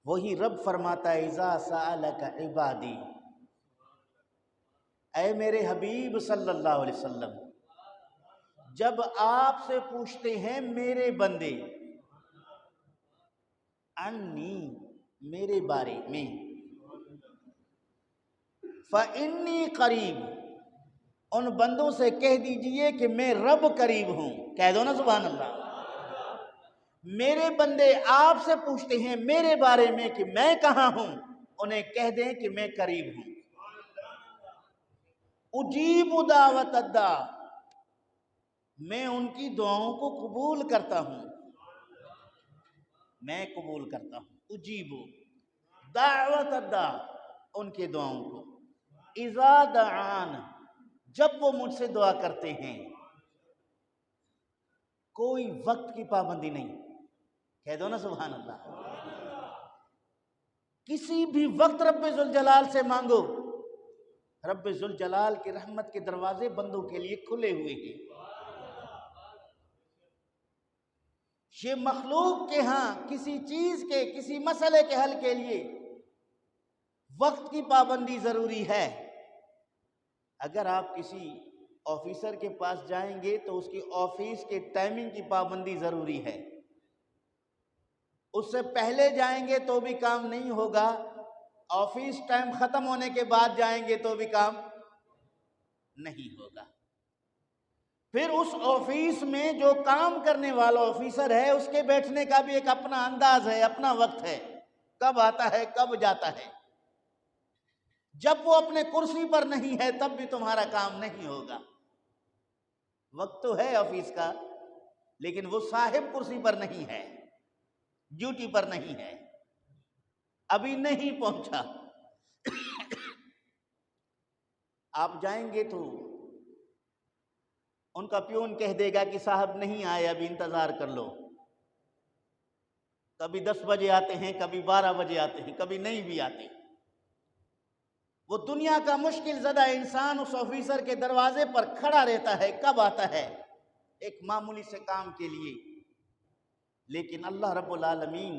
وہی رب فرماتا ہے اذا سألک عبادی، اے میرے حبیب صلی اللہ علیہ وسلم، جب آپ سے پوچھتے ہیں میرے بندے، انی میرے بارے میں، فإنی قریب، ان بندوں سے کہہ دیجئے کہ میں رب قریب ہوں، کہہ دو نا سبحان اللہ۔ میرے بندے آپ سے پوچھتے ہیں میرے بارے میں کہ میں کہاں ہوں، انہیں کہہ دیں کہ میں قریب ہوں۔ اجیب دعوت الداع، میں ان کی دعاؤں کو قبول کرتا ہوں، میں قبول کرتا ہوں۔ اجیب دعوت الداع، ان کے دعاؤں کو، اذا دعان، جب وہ مجھ سے دعا کرتے ہیں۔ کوئی وقت کی پابندی نہیں، کہہ دو نا سبحان اللہ۔ کسی بھی وقت رب ذوالجلال سے مانگو، رب ذوالجلال کی رحمت کے دروازے بندوں کے لیے کھلے ہوئے ہیں۔ یہ مخلوق کے ہاں کسی چیز کے، کسی مسئلے کے حل کے لیے وقت کی پابندی ضروری ہے۔ اگر آپ کسی آفیسر کے پاس جائیں گے تو اس کی آفس کے ٹائمنگ کی پابندی ضروری ہے، اس سے پہلے جائیں گے تو بھی کام نہیں ہوگا، آفس ٹائم ختم ہونے کے بعد جائیں گے تو بھی کام نہیں ہوگا۔ پھر اس آفس میں جو کام کرنے والا آفیسر ہے اس کے بیٹھنے کا بھی ایک اپنا انداز ہے، اپنا وقت ہے، کب آتا ہے کب جاتا ہے۔ جب وہ اپنے کرسی پر نہیں ہے تب بھی تمہارا کام نہیں ہوگا۔ وقت تو ہے آفس کا، لیکن وہ صاحب کرسی پر نہیں ہے، ڈیوٹی پر نہیں ہے، ابھی نہیں پہنچا۔ آپ جائیں گے تو ان کا پیون کہہ دے گا کہ صاحب نہیں آئے، ابھی انتظار کر لو۔ کبھی 10 بجے آتے ہیں، کبھی 12 بجے آتے ہیں، کبھی نہیں بھی آتے۔ وہ دنیا کا مشکل زدہ انسان اس آفیسر کے دروازے پر کھڑا رہتا ہے، کب آتا ہے؟ ایک معمولی سے کام کے لیے۔ لیکن اللہ رب العالمین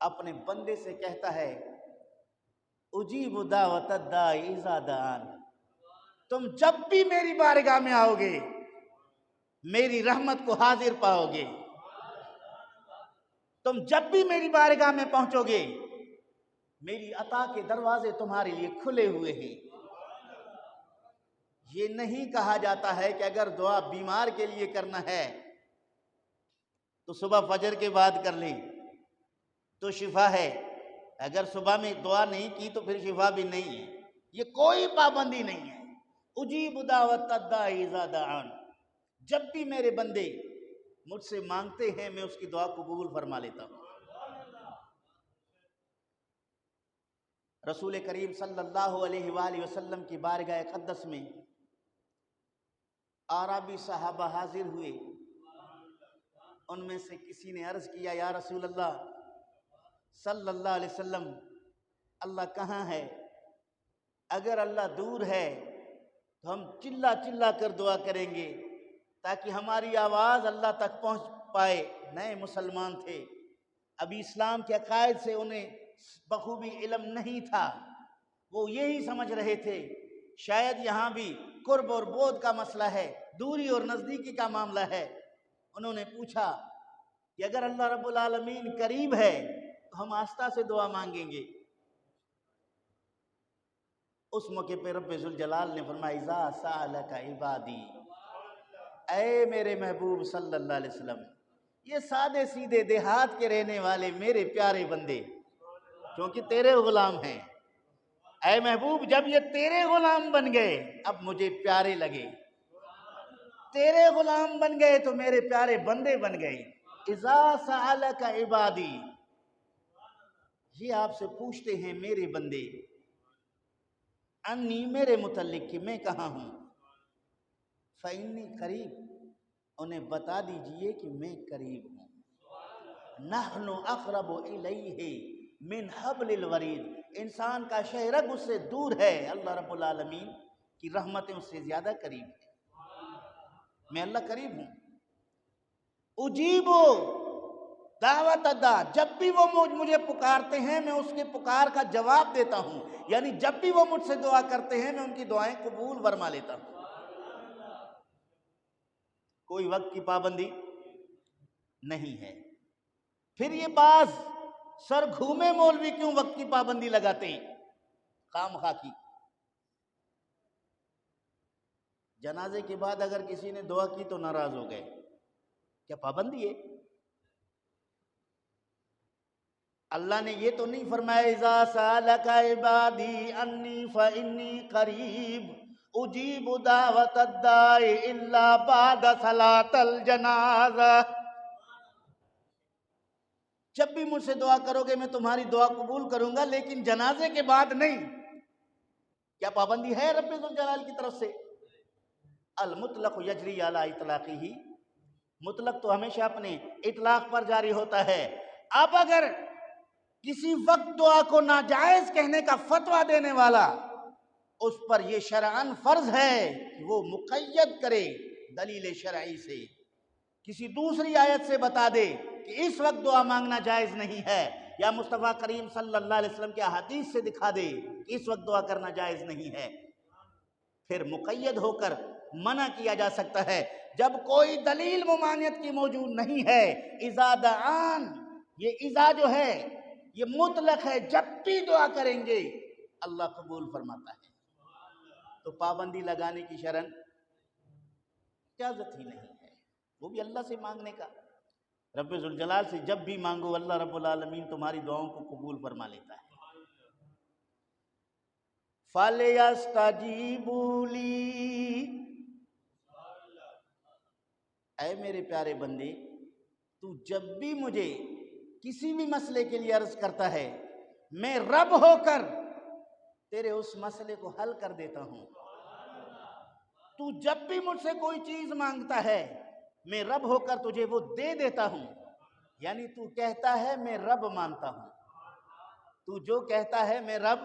اپنے بندے سے کہتا ہے اجیب دعوت الداع اذا دعان، تم جب بھی میری بارگاہ میں آؤ گے میری رحمت کو حاضر پاؤ گے، تم جب بھی میری بارگاہ میں پہنچو گے میری عطا کے دروازے تمہارے لیے کھلے ہوئے ہیں۔ یہ نہیں کہا جاتا ہے کہ اگر دعا بیمار کے لیے کرنا ہے تو صبح فجر کے بعد کر لیں تو شفا ہے، اگر صبح میں دعا نہیں کی تو پھر شفا بھی نہیں ہے۔ یہ کوئی پابندی نہیں ہے۔ اجیب دعوت الداع اذا دعان، جب بھی میرے بندے مجھ سے مانگتے ہیں میں اس کی دعا قبول فرما لیتا ہوں۔ رسول کریم صلی اللہ علیہ وآلہ وسلم کی بارگاہ اقدس میں اعرابی صحابہ حاضر ہوئے، ان میں سے کسی نے عرض کیا یا رسول اللہ صلی اللہ علیہ وسلم، اللہ کہاں ہے؟ اگر اللہ دور ہے تو ہم چلا چلا کر دعا کریں گے تاکہ ہماری آواز اللہ تک پہنچ پائے۔ نئے مسلمان تھے، ابھی اسلام کے عقائد سے انہیں بخوبی علم نہیں تھا، وہ یہی سمجھ رہے تھے شاید یہاں بھی قرب اور بعد کا مسئلہ ہے، دوری اور نزدیکی کا معاملہ ہے۔ انہوں نے پوچھا کہ اگر اللہ رب العالمین قریب ہے تو ہم آستہ سے دعا مانگیں گے۔ اس موقع پہ رب ذوالجلال نے فرمایا اذا سألک عبادی، اے میرے محبوب صلی اللہ علیہ وسلم، یہ سادے سیدھے دیہات کے رہنے والے میرے پیارے بندے کیونکہ تیرے غلام ہیں، اے محبوب جب یہ تیرے غلام بن گئے اب مجھے پیارے لگے، تیرے غلام بن گئے تو میرے پیارے بندے بن گئے۔ اذا سألک عبادی، یہ آپ سے پوچھتے ہیں میرے بندے، انی میرے متعلق کہ میں کہاں ہوں، فإنی قریب، انہیں بتا دیجئے کہ میں قریب ہوں۔ نحن اقرب الیہ من حبل الورید، انسان کا شہرگ اس سے دور ہے، اللہ رب العالمین کی رحمتیں اس سے زیادہ قریب ہیں، میں اللہ قریب ہوں۔ اجیبو، دعوت ادا، جب بھی وہ مجھے پکارتے ہیں میں اس کے پکار کا جواب دیتا ہوں، یعنی جب بھی وہ مجھ سے دعا کرتے ہیں میں ان کی دعائیں قبول فرما لیتا ہوں۔ کوئی وقت کی پابندی نہیں ہے۔ پھر یہ بعض سر گھومے مولوی کیوں وقت کی پابندی لگاتے ہیں خام خواہ کی؟ جنازے کے بعد اگر کسی نے دعا کی تو ناراض ہو گئے، کیا پابندی ہے؟ اللہ نے یہ تو نہیں فرمایا اذا سالک عبادی انی فانی قریب اجیب دعوت الداعی الا بعد صلاۃ الجنازہ، جب بھی مجھ سے دعا کرو گے میں تمہاری دعا قبول کروں گا لیکن جنازے کے بعد نہیں۔ کیا پابندی ہے رب ذوالجلال کی طرف سے؟ المطلق یجری علی اطلاقہ، مطلق تو ہمیشہ اپنے اطلاق پر جاری ہوتا ہے۔ اب اگر کسی وقت دعا کو ناجائز کہنے کا فتویٰ دینے والا، اس پر یہ شرعاً فرض ہے کہ وہ مقید کرے دلیل شرعی سے، کسی دوسری آیت سے بتا دے کہ اس وقت دعا مانگنا جائز نہیں ہے، یا مصطفیٰ کریم صلی اللہ علیہ وسلم کے حدیث سے دکھا دے کہ اس وقت دعا کرنا جائز نہیں ہے، پھر مقید ہو کر منع کیا جا سکتا ہے۔ جب کوئی دلیل ممانعت کی موجود نہیں ہے، اذا دعان، یہ اذا جو ہے یہ مطلق ہے، جب بھی دعا کریں گے اللہ قبول فرماتا ہے، تو پابندی لگانے کی شرعاً اجازت ہی نہیں ہے، وہ بھی اللہ سے مانگنے کا۔ رب ذوالجلال سے جب بھی مانگو اللہ رب العالمین تمہاری دعاؤں کو قبول فرما لیتا ہے۔ فَلْيَسْتَجِيبُوا لِي، اے میرے پیارے بندے، تو جب بھی مجھے کسی بھی مسئلے کے لیے عرض کرتا ہے میں رب ہو کر تیرے اس مسئلے کو حل کر دیتا ہوں۔ تو جب بھی مجھ سے کوئی چیز مانگتا ہے میں رب ہو کر تجھے وہ دے دیتا ہوں، یعنی تو کہتا ہے میں رب مانتا ہوں، تو جو کہتا ہے میں رب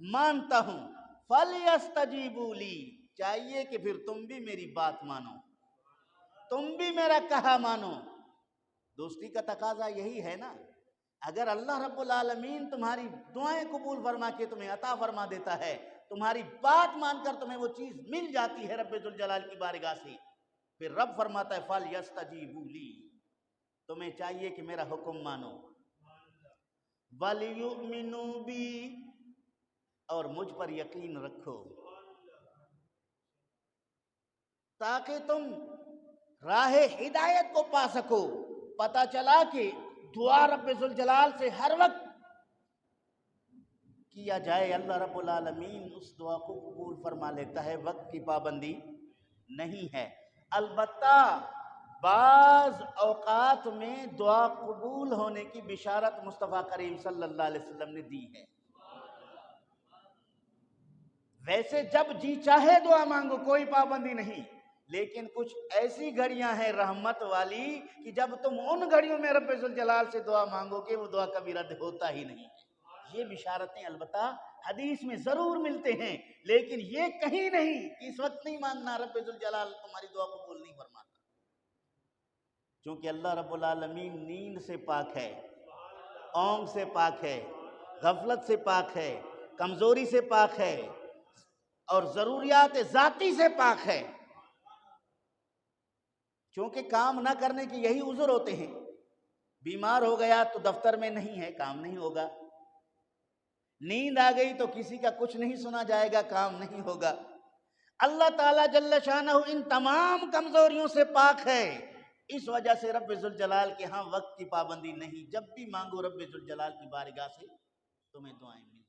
مانتا ہوں۔ فَلْيَسْتَجِيبُوا لِي، چاہیے کہ پھر تم بھی میری بات مانو، تم بھی میرا کہا مانو۔ دوستی کا تقاضا یہی ہے نا، اگر اللہ رب العالمین تمہاری دعائیں قبول فرما کے تمہیں عطا فرما دیتا ہے، تمہاری بات مان کر تمہیں وہ چیز مل جاتی ہے رب ذوالجلال کی بارگاہ سے، پھر رب فرماتا ہے فَلْيَسْتَجِيبُوا لِي، تمہیں چاہیے کہ میرا حکم مانو، وَلْيُؤْمِنُوا بِي، اور مجھ پر یقین رکھو، تاکہ تم راہ ہدایت کو پا سکو۔ پتہ چلا کہ دعا رب ذوالجلال سے ہر وقت کیا جائے اللہ رب العالمین اس دعا کو قبول فرما لیتا ہے، وقت کی پابندی نہیں ہے۔ البتہ بعض اوقات میں دعا قبول ہونے کی بشارت مصطفیٰ کریم صلی اللہ علیہ وسلم نے دی ہے۔ ویسے جب جی چاہے دعا مانگو، کوئی پابندی نہیں، لیکن کچھ ایسی گھڑیاں ہیں رحمت والی کہ جب تم ان گھڑیوں میں رب ذوالجلال سے دعا مانگو گے وہ دعا کبھی رد ہوتا ہی نہیں ہے۔ یہ بشارتیں البتہ حدیث میں ضرور ملتے ہیں، لیکن یہ کہیں نہیں کہ اس وقت نہیں مانگنا، رب ذوالجلال تمہاری دعا قبول نہیں فرماتا، چونکہ اللہ رب العالمین نیند سے پاک ہے، اونگ سے پاک ہے، غفلت سے پاک ہے، کمزوری سے پاک ہے، اور ضروریات ذاتی سے پاک ہے۔ چونکہ کام نہ کرنے کے یہی عذر ہوتے ہیں، بیمار ہو گیا تو دفتر میں نہیں ہے، کام نہیں ہوگا، نیند آ گئی تو کسی کا کچھ نہیں سنا جائے گا، کام نہیں ہوگا۔ اللہ تعالیٰ جل شانہ ان تمام کمزوریوں سے پاک ہے، اس وجہ سے رب ذوالجلال کے ہاں وقت کی پابندی نہیں، جب بھی مانگو رب ذوالجلال کی بارگاہ سے تمہیں دعائیں ملیں۔